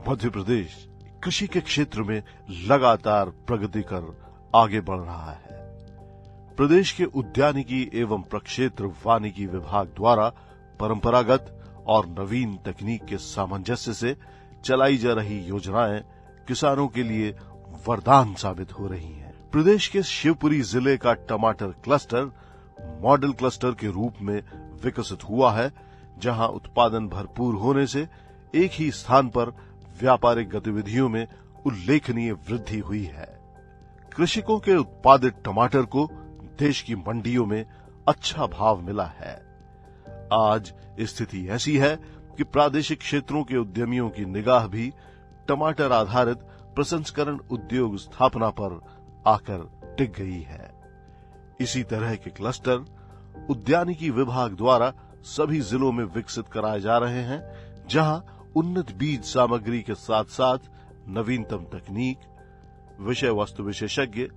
मध्य प्रदेश कृषि के क्षेत्र में लगातार प्रगति कर आगे बढ़ रहा है। प्रदेश के उद्यानिकी एवं प्रक्षेत्र वानिकी विभाग द्वारा परंपरागत और नवीन तकनीक के सामंजस्य से चलाई जा रही योजनाएं किसानों के लिए वरदान साबित हो रही हैं। प्रदेश के शिवपुरी जिले का टमाटर क्लस्टर मॉडल क्लस्टर के रूप में विकसित हुआ है, जहां उत्पादन भरपूर होने से एक ही स्थान पर व्यापारिक गतिविधियों में उल्लेखनीय वृद्धि हुई है। कृषकों के उत्पादित टमाटर को देश की मंडियों में अच्छा भाव मिला है। आज स्थिति ऐसी है कि प्रादेशिक क्षेत्रों के उद्यमियों की निगाह भी टमाटर आधारित प्रसंस्करण उद्योग स्थापना पर आकर टिक गई है। इसी तरह के क्लस्टर उद्यानिकी विभाग द्वारा सभी जिलों में विकसित कराए जा रहे हैं, जहां उन्नत बीज सामग्री के साथ साथ नवीनतम तकनीक, विषय वस्तु विशेषज्ञ,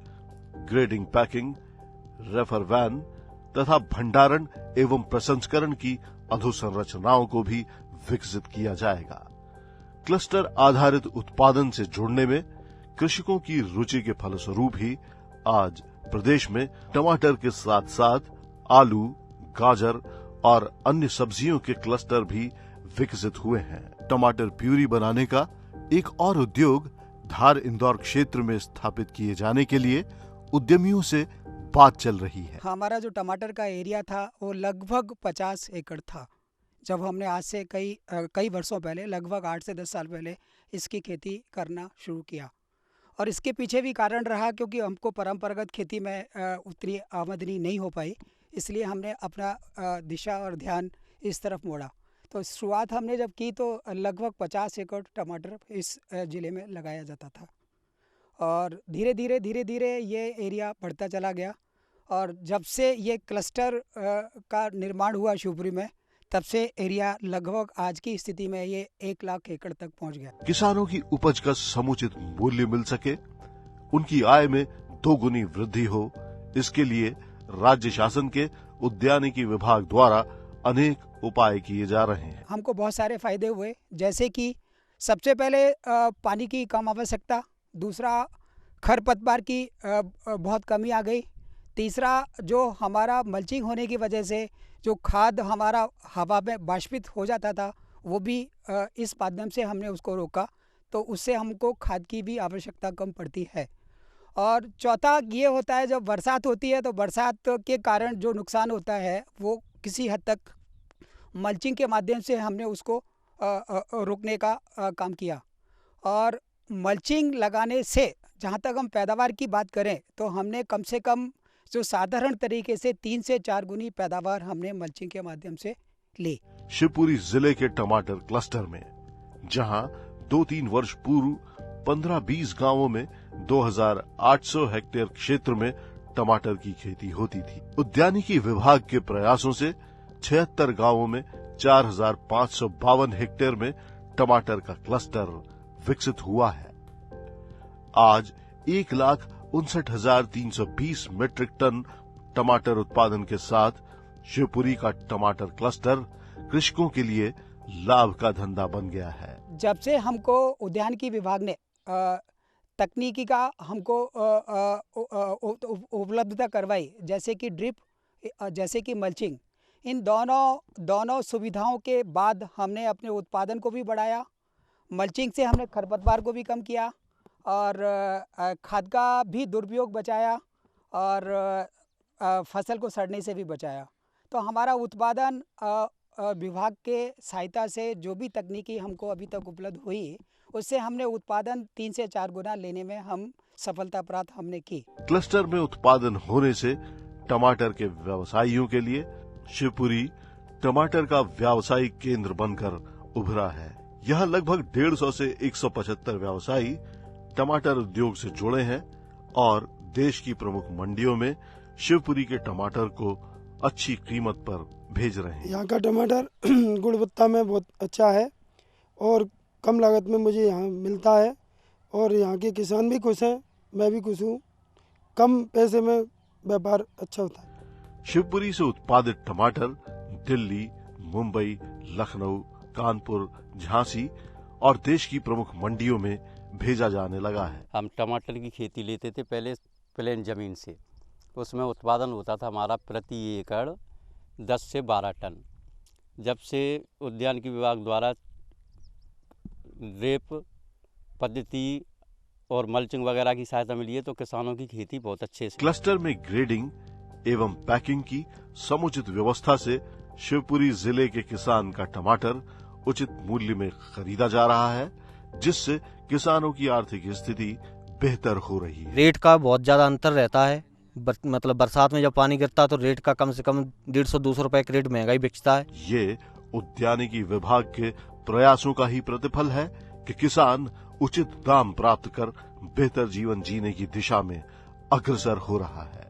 ग्रेडिंग पैकिंग, रेफर वैन तथा भंडारण एवं प्रसंस्करण की अधोसंरचनाओं को भी विकसित किया जाएगा। क्लस्टर आधारित उत्पादन से जुड़ने में कृषकों की रुचि के फलस्वरूप ही आज प्रदेश में टमाटर के साथ साथ आलू, गाजर और अन्य सब्जियों के क्लस्टर भी विकसित हुए हैं। टमाटर प्यूरी बनाने का एक और उद्योग धार इंदौर क्षेत्र में स्थापित किए जाने के लिए उद्यमियों से बात चल रही है। हमारा जो टमाटर का एरिया था वो लगभग 50 एकड़ था। जब हमने आज से कई वर्षों पहले, लगभग 8 से 10 साल पहले इसकी खेती करना शुरू किया, और इसके पीछे भी कारण रहा क्योंकि हमको परंपरागत खेती में उतनी आमदनी नहीं हो पाई, इसलिए हमने अपना दिशा और ध्यान इस तरफ मोड़ा। तो शुरुआत हमने जब की तो लगभग 50 एकड़ टमाटर इस ज़िले में लगाया जाता था, और धीरे धीरे ये एरिया बढ़ता चला गया। और जब से ये क्लस्टर का निर्माण हुआ शिवपुरी में, तब से एरिया लगभग आज की स्थिति में ये 1 लाख एकड़ तक पहुंच गया। किसानों की उपज का समुचित मूल्य मिल सके, उनकी आय में दोगुनी वृद्धि हो, इसके लिए राज्य शासन के उद्यानिकी विभाग द्वारा अनेक उपाय किए जा रहे हैं। हमको बहुत सारे फायदे हुए, जैसे कि सबसे पहले पानी की कम आवश्यकता, दूसरा खरपतवार की बहुत कमी आ गई, तीसरा जो हमारा मल्चिंग होने की वजह से जो खाद हमारा हवा में बाष्पित हो जाता था, वो भी इस माध्यम से हमने उसको रोका, तो उससे हमको खाद की भी आवश्यकता कम पड़ती है। और चौथा ये होता है, जब बरसात होती है तो बरसात के कारण जो नुकसान होता है वो किसी हद तक मल्चिंग के माध्यम से हमने उसको रोकने का काम किया। और मल्चिंग लगाने से जहाँ तक हम पैदावार की बात करें तो हमने कम से कम जो साधारण तरीके से 3 से 4 गुनी पैदावार हमने मल्चिंग के माध्यम से ली। शिवपुरी जिले के टमाटर क्लस्टर में जहां 2-3 वर्ष पूर्व 15-20 गांवों में 2800 हेक्टेयर क्षेत्र में टमाटर की खेती होती थी, उद्यानिकी विभाग के प्रयासों से 76 गांवों में 4552 हेक्टेयर में टमाटर का क्लस्टर विकसित हुआ है। आज 1,59,320 मीट्रिक टन टमाटर उत्पादन के साथ शिवपुरी का टमाटर क्लस्टर कृषकों के लिए लाभ का धंधा बन गया है। जब से हमको उद्यानिकी विभाग ने तकनीकी का हमको उपलब्धता करवाई, जैसे कि ड्रिप, जैसे कि मल्चिंग, इन दोनों सुविधाओं के बाद हमने अपने उत्पादन को भी बढ़ाया। मल्चिंग से हमने खरपतवार को भी कम किया और खाद का भी दुरुपयोग बचाया और फसल को सड़ने से भी बचाया। तो हमारा उत्पादन विभाग के सहायता से जो भी तकनीकी हमको अभी तक उपलब्ध हुई, उससे हमने उत्पादन 3 से 4 गुना लेने में हम सफलता प्राप्त हमने की। क्लस्टर में उत्पादन होने से टमाटर के व्यवसायियों के लिए शिवपुरी टमाटर का व्यावसायिक केंद्र बनकर उभरा है। यहाँ लगभग 150 से 175 व्यवसायी टमाटर उद्योग से जुड़े हैं और देश की प्रमुख मंडियों में शिवपुरी के टमाटर को अच्छी कीमत पर भेज रहे हैं। यहाँ का टमाटर गुणवत्ता में बहुत अच्छा है और कम लागत में मुझे यहाँ मिलता है और यहाँ के किसान भी खुश हैं, मैं भी खुश हूँ। कम पैसे में व्यापार अच्छा होता है। शिवपुरी से उत्पादित टमाटर दिल्ली, मुंबई, लखनऊ, कानपुर, झांसी और देश की प्रमुख मंडियों में भेजा जाने लगा है। हम टमाटर की खेती लेते थे पहले प्लेन ज़मीन से, उसमें उत्पादन होता था हमारा प्रति एकड़ 10 से 12 टन। जब से उद्यानिकी विभाग द्वारा ड्रिप पद्धति और मल्चिंग वगैरह की सहायता मिली है तो किसानों की खेती बहुत अच्छे से। क्लस्टर में ग्रेडिंग एवं पैकिंग की समुचित व्यवस्था से शिवपुरी जिले के किसान का टमाटर उचित मूल्य में खरीदा जा रहा है, जिससे किसानों की आर्थिक स्थिति बेहतर हो रही है। रेट का बहुत ज़्यादा अंतर रहता है। मतलब बरसात में जब पानी गिरता है तो रेट का कम से कम 150-200 रुपए का रेट महंगाई बिकता है। ये उद्यानिकी विभाग के प्रयासों का ही प्रतिफल है कि किसान उचित दाम प्राप्त कर बेहतर जीवन जीने की दिशा में अग्रसर हो रहा है।